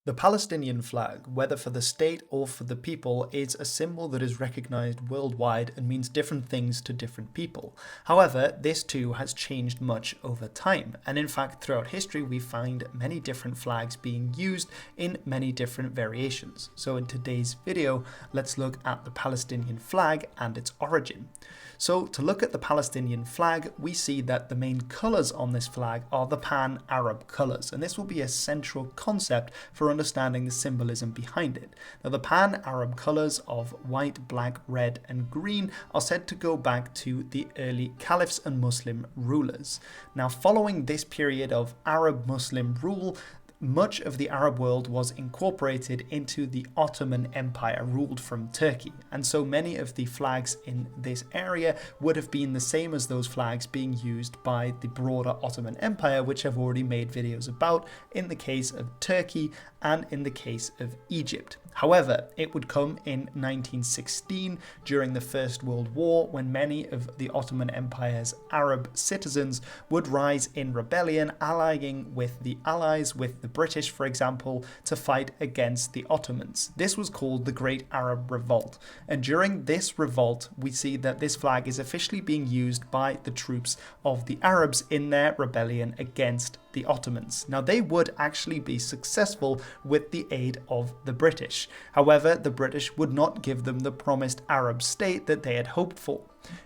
The Palestinian flag, whether for the state or for the people, is a symbol that is recognized worldwide and means different things to different people. However, this too has changed much over time, and in fact throughout history we find many different flags being used in many different variations. So in today's video, let's look at the Palestinian flag and its origin. So to look at the Palestinian flag, we see that the main colours on this flag are the pan-Arab colours, and this will be a central concept for understanding the symbolism behind it. Now the pan-Arab colours of white, black, red and green are said to go back to the early caliphs and Muslim rulers. Now following this period of Arab-Muslim rule, much of the Arab world was incorporated into the Ottoman Empire ruled from Turkey, and so many of the flags in this area would have been the same as those flags being used by the broader Ottoman Empire, which I've already made videos about in the case of Turkey and in the case of Egypt. However, it would come in 1916 during the First World War when many of the Ottoman Empire's Arab citizens would rise in rebellion, allying with the Allies, with the British for example, to fight against the Ottomans. This was called the Great Arab Revolt, and during this revolt we see that this flag is officially being used by the troops of the Arabs in their rebellion against the Ottomans. Now they would actually be successful with the aid of the British. However, the British would not give them the promised Arab state that they had hoped for.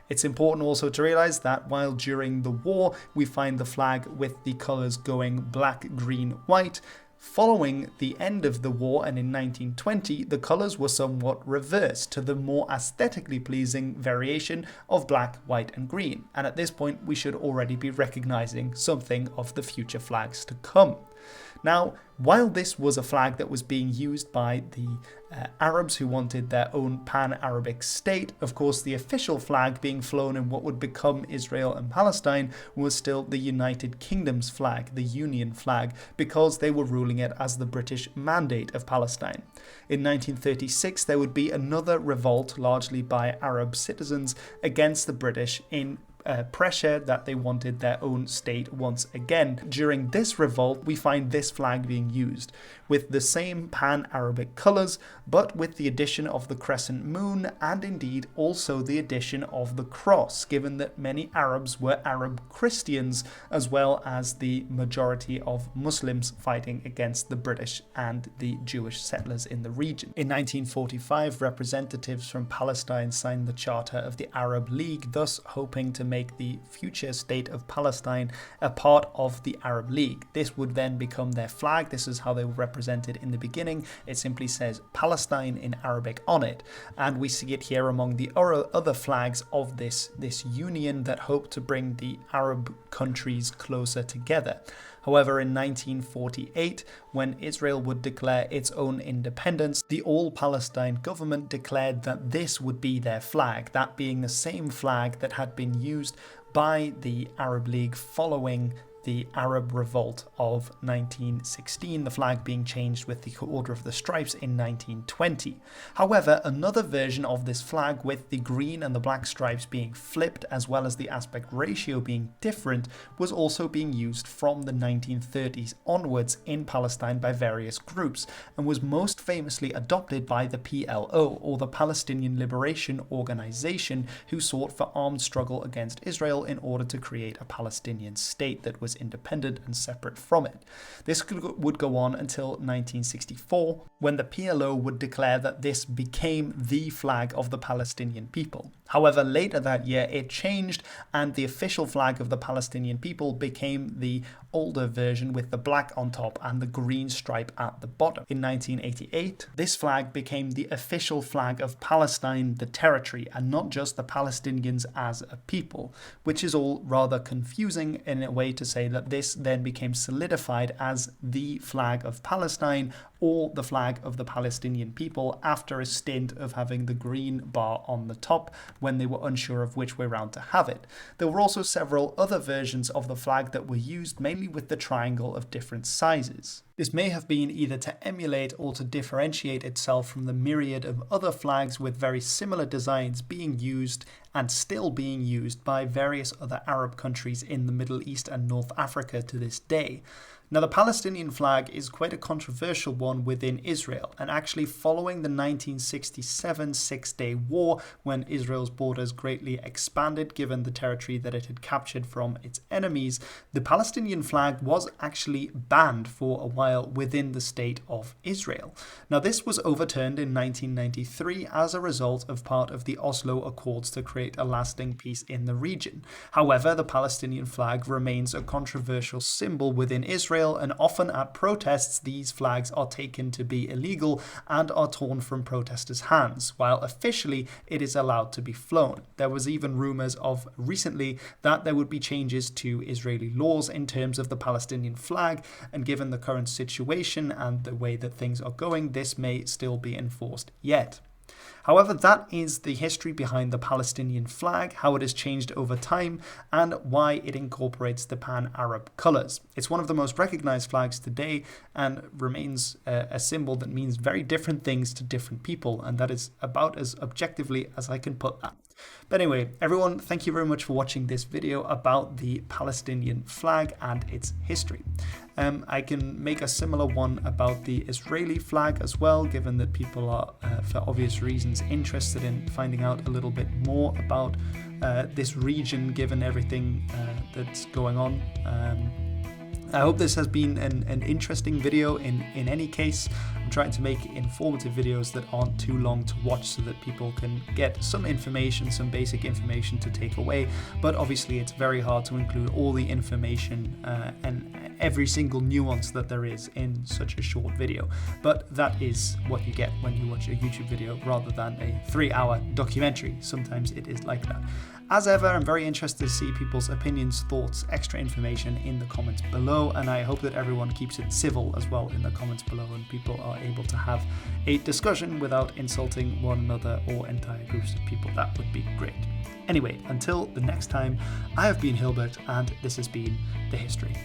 It's important also to realise that while during the war we find the flag with the colours going black, green, white, following the end of the war and in 1920 the colours were somewhat reversed to the more aesthetically pleasing variation of black, white and green, and at this point we should already be recognising something of the future flags to come. Now, while this was a flag that was being used by the Arabs who wanted their own pan-Arabic state, of course the official flag being flown in what would become Israel and Palestine was still the United Kingdom's flag, the Union flag, because they were ruling it as the British Mandate of Palestine. In 1936 there would be another revolt, largely by Arab citizens, against the British in pressure that they wanted their own state once again. During this revolt we find this flag being used with the same pan-Arabic colours, but with the addition of the crescent moon and indeed also the addition of the cross, given that many Arabs were Arab Christians as well as the majority of Muslims fighting against the British and the Jewish settlers in the region. In 1945 representatives from Palestine signed the Charter of the Arab League, thus hoping to make the future state of Palestine a part of the Arab League. This would then become their flag. This is how they were represented in the beginning. It simply says Palestine in Arabic on it, and we see it here among the other flags of this union that hope to bring the Arab countries closer together. However, in 1948, when Israel would declare its own independence, the All-Palestine government declared that this would be their flag, that being the same flag that had been used by the Arab League following the Arab Revolt of 1916, the flag being changed with the Order of the Stripes in 1920. However, another version of this flag with the green and the black stripes being flipped as well as the aspect ratio being different was also being used from the 1930s onwards in Palestine by various groups and was most famously adopted by the PLO, or the Palestinian Liberation Organization, who sought for armed struggle against Israel in order to create a Palestinian state that was independent and separate from it. This would go on until 1964, when the PLO would declare that this became the flag of the Palestinian people. However, later that year it changed and the official flag of the Palestinian people became the older version with the black on top and the green stripe at the bottom. In 1988, this flag became the official flag of Palestine, the territory, and not just the Palestinians as a people, which is all rather confusing in a way to say that this then became solidified as the flag of Palestine or the flag of the Palestinian people after a stint of having the green bar on the top when they were unsure of which way round to have it. There were also several other versions of the flag that were used, mainly with the triangle of different sizes. This may have been either to emulate or to differentiate itself from the myriad of other flags with very similar designs being used and still being used by various other Arab countries in the Middle East and North Africa to this day. Now, the Palestinian flag is quite a controversial one within Israel, and actually following the 1967 Six-Day War, when Israel's borders greatly expanded given the territory that it had captured from its enemies, the Palestinian flag was actually banned for a while within the state of Israel. Now, this was overturned in 1993 as a result of part of the Oslo Accords to create a lasting peace in the region. However, the Palestinian flag remains a controversial symbol within Israel, and often at protests these flags are taken to be illegal and are torn from protesters' hands, while officially it is allowed to be flown. There was even rumours of recently that there would be changes to Israeli laws in terms of the Palestinian flag, and given the current situation and the way that things are going, this may still be enforced yet. However, that is the history behind the Palestinian flag, how it has changed over time, and why it incorporates the pan-Arab colours. It's one of the most recognised flags today and remains a symbol that means very different things to different people, and that is about as objectively as I can put that. But anyway, everyone, thank you very much for watching this video about the Palestinian flag and its history. I can make a similar one about the Israeli flag as well, given that people are, for obvious reasons, interested in finding out a little bit more about this region, given everything that's going on. I hope this has been an interesting video in any case. I'm trying to make informative videos that aren't too long to watch so that people can get some information, some basic information to take away. But obviously it's very hard to include all the information and every single nuance that there is in such a short video. But that is what you get when you watch a YouTube video rather than a 3-hour documentary. Sometimes it is like that. As ever, I'm very interested to see people's opinions, thoughts, extra information in the comments below, and I hope that everyone keeps it civil as well in the comments below and people are able to have a discussion without insulting one another or entire groups of people. That would be great. Anyway, until the next time, I have been Hilbert and this has been The History.